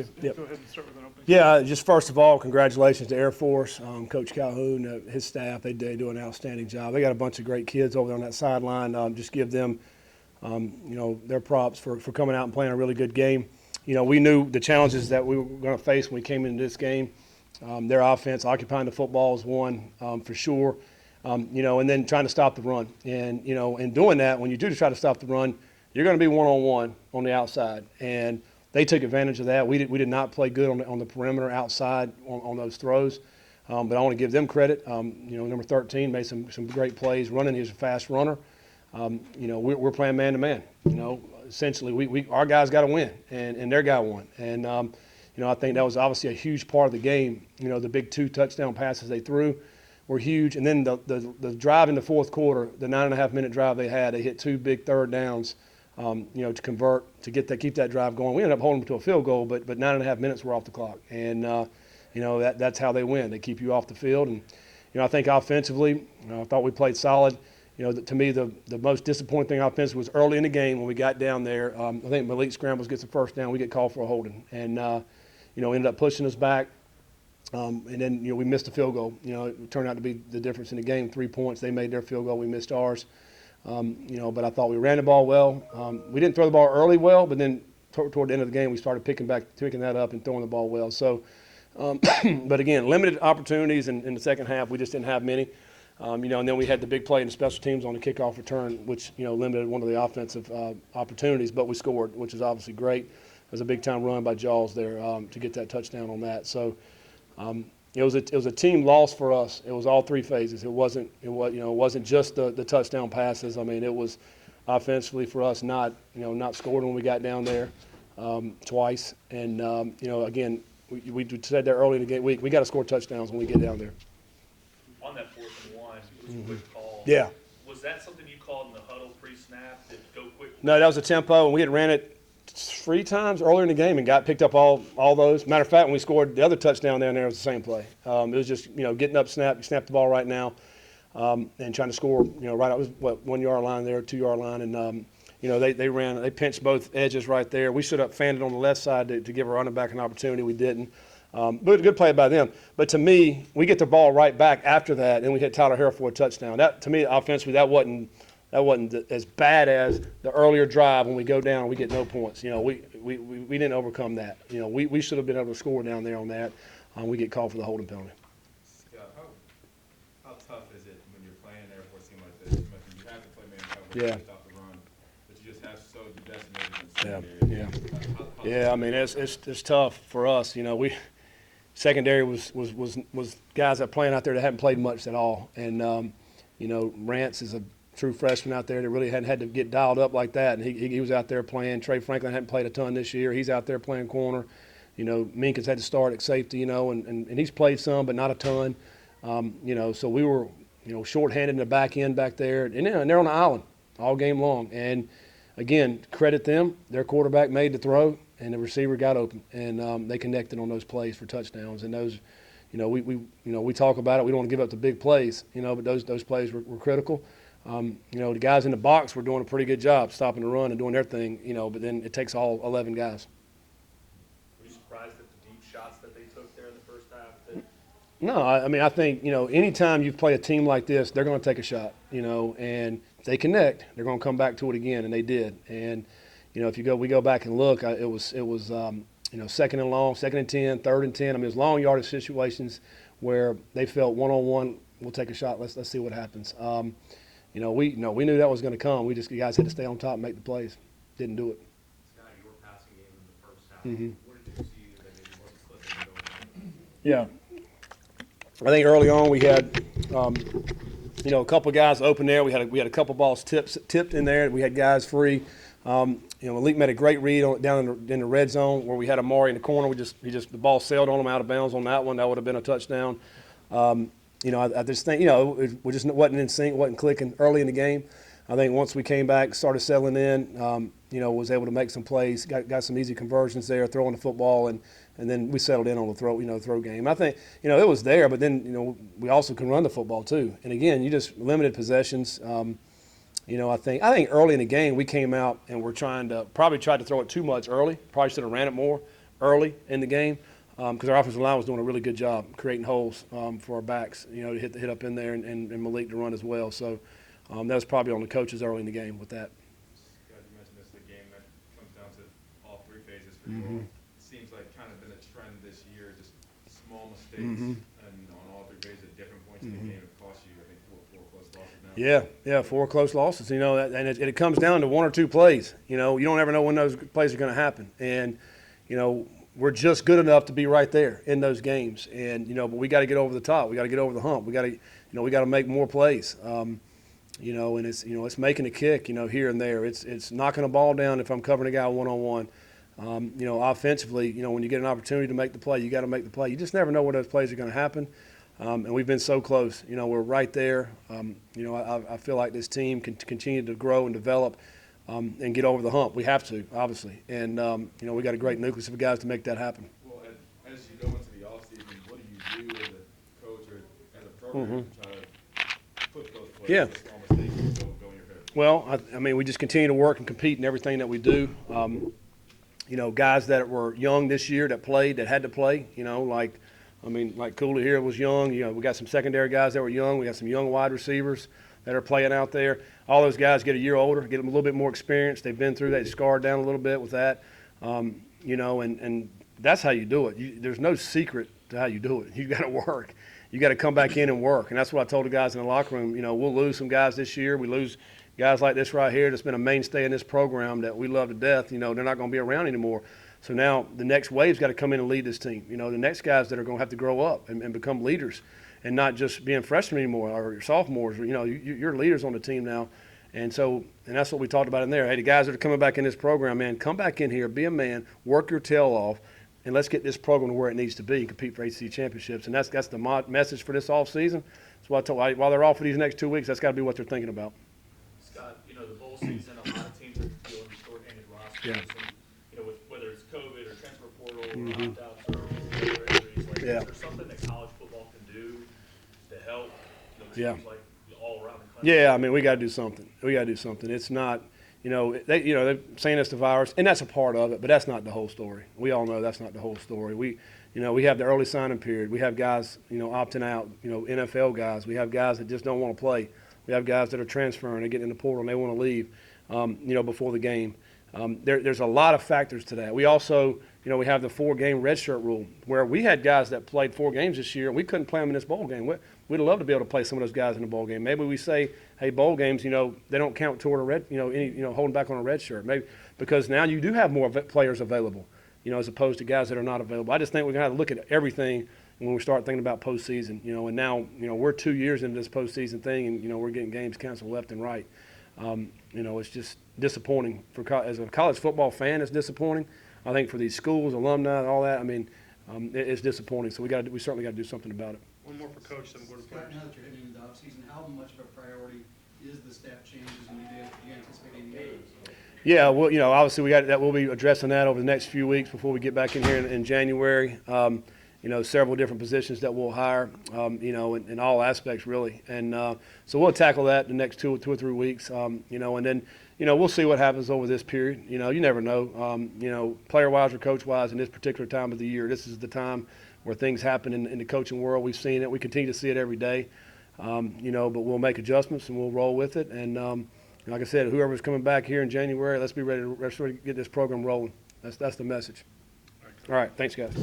ready? Yep. Go ahead and start with an opening. Yeah, just first of all, congratulations to Air Force, Coach Calhoun, his staff. They do an outstanding job. They got a bunch of great kids over there on that sideline. Just give them, their props for coming out and playing a really good game. We knew the challenges that we were going to face when we came into this game. Their offense, occupying the football, is one for sure. And then trying to stop the run. And, in doing that, when you do try to stop the run, you're going to be one-on-one on the outside. And they took advantage of that. We did not play good on the perimeter outside on those throws. But I want to give them credit. Number 13 made some great plays running. He was a fast runner. We're playing man-to-man. Essentially, our guys got to win, and their guy won. And, I think that was obviously a huge part of the game. The big 2 touchdown passes they threw were huge. And then the drive in the fourth quarter, the 9.5-minute drive they had, they hit 2 big third downs, to convert, to keep that drive going. We ended up holding them to a field goal, but 9.5 minutes were off the clock. And, that's how they win. They keep you off the field. And, I think offensively, I thought we played solid. To me, the most disappointing thing offensively was early in the game when we got down there. I think Malik scrambles, gets the first down. We get called for a holding. And, ended up pushing us back. And then, we missed the field goal. It turned out to be the difference in the game, 3 points. They made their field goal. We missed ours. But I thought we ran the ball well. We didn't throw the ball early well, but then toward the end of the game, we started picking that up and throwing the ball well. So, but again, limited opportunities in the second half. We just didn't have many. And then we had the big play in the special teams on the kickoff return, which, limited one of the offensive opportunities, but we scored, which is obviously great. It was a big-time run by Jaws there to get that touchdown on that. So it was a team loss for us. It was all 3 phases. It wasn't just the touchdown passes. I mean, it was offensively for us not scoring when we got down there twice. And again, we said that early in the game. We got to score touchdowns when we get down there. On that 4th and 1, it was a quick call. Yeah. Was that something you called in the huddle pre-snap? Did it go quick? No, that was a tempo, and we had ran it 3 times earlier in the game and picked up all those. Matter of fact, when we scored the other touchdown down there, it was the same play. It was just getting up, snap the ball right now, and trying to score. Right, it was 1 yard line there, 2 yard line, and they pinched both edges right there. We should have fanned it on the left side to give our running back an opportunity. We didn't. But a good play by them. But to me, we get the ball right back after that, and we hit Tyler Harrell for a touchdown. That, to me, offensively, that wasn't as bad as the earlier drive when we go down and we get no points. We didn't overcome that. We should have been able to score down there on that. We get called for the holding penalty. Scott, how tough is it when you're playing an Air Force team like this? You have to play man coverage to stop the run, but you just have so decimated in secondary. I mean, it's tough for us. Secondary was guys that playing out there that hadn't played much at all, and Rance is a true freshman out there that really hadn't had to get dialed up like that, and he was out there playing. Trey Franklin hadn't played a ton this year. He's out there playing corner. Minka's had to start at safety, and he's played some, but not a ton. So we were, shorthanded in the back end back there, and they're on the island all game long. And again, credit them. Their quarterback made the throw, and the receiver got open, and they connected on those plays for touchdowns. And those, we talk about it. We don't want to give up the big plays, but those plays were critical. The guys in the box were doing a pretty good job stopping the run and doing their thing, but then it takes all 11 guys. Were you surprised at the deep shots that they took there in the first half? No, I think, anytime you play a team like this, they're going to take a shot, and if they connect, they're going to come back to it again, and they did. And, if we go back and look, it was second and long, 2nd and 10, 3rd and 10. I mean, it was long yardage situations where they felt one-on-one, we'll take a shot, let's see what happens. We knew that was going to come. The guys had to stay on top and make the plays. Didn't do it. Scott, your passing game in the first half. Mm-hmm. What did you see that maybe wasn't clicking? Yeah. I think early on we had, a couple guys open there. We had a couple balls tipped in there. We had guys free. Malik made a great read down in the red zone where we had Amari in the corner. The ball sailed on him out of bounds on that one. That would have been a touchdown. I just think, we just wasn't in sync, wasn't clicking early in the game. I think once we came back, started settling in, was able to make some plays, got some easy conversions there, throwing the football, and then we settled in on the throw game. I think, it was there, but then, we also can run the football too. And again, you just limited possessions. I think early in the game we came out and we're tried to throw it too much early. Probably should have ran it more. early in the game because our offensive line was doing a really good job creating holes for our backs, to hit up in there and Malik to run as well. So that was probably on the coaches early in the game with that. Scott, you mentioned this is a game that comes down to all three phases for you all. It seems like kind of been a trend this year, just small mistakes and on all three phases at different points in the game have cost you, I think, four close losses now. Yeah, 4 close losses. And it comes down to 1 or 2 plays. You don't ever know when those plays are going to happen. And we're just good enough to be right there in those games. And but we got to get over the top. We got to get over the hump. We got to make more plays. And it's making a kick. Here and there. It's knocking a ball down if I'm covering a guy one-on-one. Offensively, when you get an opportunity to make the play, you got to make the play. You just never know where those plays are going to happen. And we've been so close. We're right there. I feel like this team can continue to grow and develop and get over the hump. We have to, obviously. And, we got a great nucleus of guys to make that happen. Well, as you go into the offseason, what do you do as a coach or as a program to try to put those plays, Yeah. those small mistakes, go in your favor? Well, we just continue to work and compete in everything that we do. Guys that were young this year that played, that had to play, like Cooley here was young. We got some secondary guys that were young. We got some young wide receivers that are playing out there. All those guys get a year older, get them a little bit more experience. They've been through that, scarred down a little bit with that. And that's how you do it. There's no secret to how you do it. You got to work. You got to come back in and work. And that's what I told the guys in the locker room. We'll lose some guys this year. We lose guys like this right here that's been a mainstay in this program that we love to death. They're not going to be around anymore. So now the next wave's got to come in and lead this team. The next guys that are going to have to grow up and become leaders and not just being freshmen anymore or sophomores. You're leaders on the team now. And that's what we talked about in there. Hey, the guys that are coming back in this program, man, come back in here, be a man, work your tail off, and let's get this program to where it needs to be and compete for ACC championships. And that's the message for this offseason. So while they're off for these next 2 weeks, that's got to be what they're thinking about. Scott, the bowl season, a lot of teams are dealing with shorthanded rosters. Yeah. And, with whether it's COVID or transfer portal or opt-outs or other injuries, is there something that college football can do to help teams like all around the country? Yeah, we got to do something. It's not, they're saying it's the virus, and that's a part of it, but that's not the whole story. We all know that's not the whole story. We have the early signing period. We have guys, opting out, NFL guys. We have guys that just don't want to play. We have guys that are transferring, they get in the portal and they want to leave, before the game. There's a lot of factors to that. We also, we have the 4-game redshirt rule where we had guys that played 4 games this year and we couldn't play them in this bowl game. We'd love to be able to play some of those guys in the bowl game. Maybe we say, hey, bowl games, they don't count toward a red, holding back on a red shirt. Maybe because now you do have more players available, as opposed to guys that are not available. I just think we're going to have to look at everything when we start thinking about postseason, and now, we're 2 years into this postseason thing and, we're getting games canceled left and right. It's just disappointing as a college football fan. It's disappointing. I think for these schools, alumni, and all that. It's disappointing. So we certainly got to do something about it. One more for Coach, then we'll go to Scott, players. now that you're heading into the offseason, how much of a priority is the staff changes and do you anticipate any others? Yeah, well, obviously we'll be addressing that over the next few weeks before we get back in here in January. Several different positions that we'll hire, in all aspects really. And so we'll tackle that the next 2 or 3 weeks, and then, we'll see what happens over this period. You never know, player-wise or coach-wise in this particular time of the year. This is the time where things happen in the coaching world. We've seen it. We continue to see it every day, but we'll make adjustments and we'll roll with it. And like I said, whoever's coming back here in January, let's be ready to get this program rolling. That's the message. All right, thanks, guys.